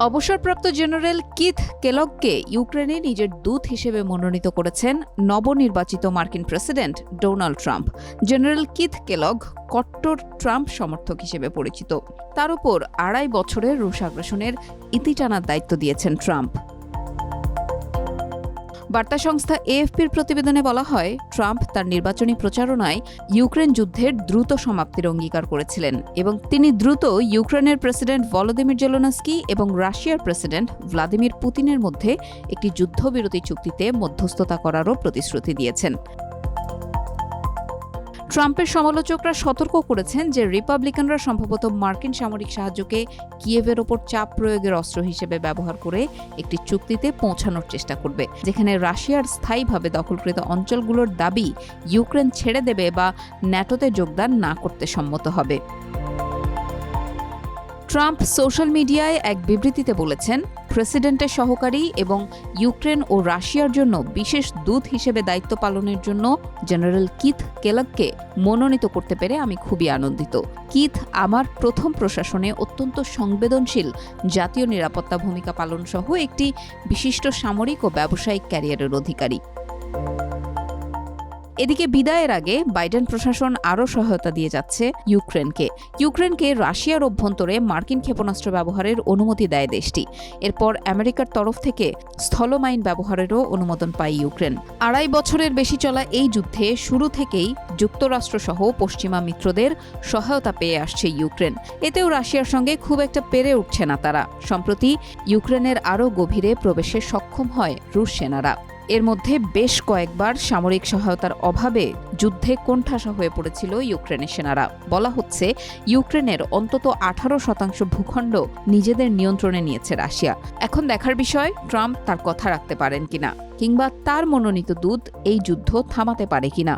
অবসরপ্রাপ্ত general Keith কেলগকে ইউক্রেনে নিজের দূত হিসেবে মনোনীত করেছেন নবনির্বাচিত মার্কিন president Donald Trump. General Keith Kellogg কট্টর ট্রাম্প সমর্থক হিসেবে পরিচিত। তার উপর ২.৫ বছরের রুশ আগ্রাসনের ইতি টানার দায়িত্ব দিয়েছেন ট্রাম্প। বার্তা সংস্থা এএফপির প্রতিবেদনে বলা হয়, ট্রাম্প তার নির্বাচনী প্রচারণায় ইউক্রেন যুদ্ধের দ্রুত সমাপ্তির অঙ্গীকার করেছিলেন এবং তিনি দ্রুত ইউক্রেনের প্রেসিডেন্ট ভলোদিমির জেলেনস্কি এবং রাশিয়ার প্রেসিডেন্ট ভ্লাদিমির পুতিনের মধ্যে একটি যুদ্ধবিরতি চুক্তিতে মধ্যস্থতা করারও প্রতিশ্রুতি দিয়েছেন। ট্রাম্পের সমালোচকরা সতর্ক করেছেন যে রিপাবলিকানরা সম্ভবত মার্কিন সামরিক সাহায্যকে কিয়েভের ওপর চাপ প্রয়োগের অস্ত্র হিসেবে ব্যবহার করে একটি চুক্তিতে পৌঁছানোর চেষ্টা করবে, যেখানে রাশিয়ার স্থায়ীভাবে দখলকৃত অঞ্চলগুলোর দাবি ইউক্রেন ছেড়ে দেবে বা ন্যাটোতে যোগদান না করতে সম্মত হবে। ট্রাম্প সোশ্যাল মিডিয়ায় এক বিবৃতিতে বলেছেন, প্রেসিডেন্টের সহকারী এবং ইউক্রেন ও রাশিয়ার জন্য বিশেষ দূত হিসেবে দায়িত্ব পালনের জন্য জেনারেল কিথ কেলগকে মনোনীত করতে পেরে আমি খুবই আনন্দিত। কিথ আমার প্রথম প্রশাসনে অত্যন্ত সংবেদনশীল জাতীয় নিরাপত্তা ভূমিকা পালন সহ একটি বিশিষ্ট সামরিক ও ব্যবসায়িক ক্যারিয়ারের অধিকারী। এদিকে বিদায়ের আগে বাইডেন প্রশাসন আরও সহায়তা দিয়ে যাচ্ছে ইউক্রেনকে রাশিয়ার অভ্যন্তরে মার্কিন ক্ষেপণাস্ত্র ব্যবহারের অনুমতি দেয় দেশটি। এরপর আমেরিকার তরফ থেকে স্থলমাইন ব্যবহারেরও অনুমোদন পায় ইউক্রেন। ২.৫ বছরের বেশি চলা এই যুদ্ধে শুরু থেকেই যুক্তরাষ্ট্রসহ পশ্চিমা মিত্রদের সহায়তা পেয়ে আসছে ইউক্রেন। এতেও রাশিয়ার সঙ্গে খুব একটা পেরে উঠছে না তারা। সম্প্রতি ইউক্রেনের আরও গভীরে প্রবেশে সক্ষম হয় রুশ সেনারা। এর মধ্যে বেশ কয়েকবার সামরিক সহায়তার অভাবে যুদ্ধে কোণঠাসা হয়ে পড়েছিল ইউক্রেনের সেনারা। বলা হচ্ছে, ইউক্রেনের অন্তত 18% ভূখণ্ড নিজেদের নিয়ন্ত্রণে নিয়েছে রাশিয়া। এখন দেখার বিষয় ট্রাম্প তার কথা রাখতে পারেন কিনা, কিংবা তার মনোনীত দূত এই যুদ্ধ থামাতে পারে কিনা।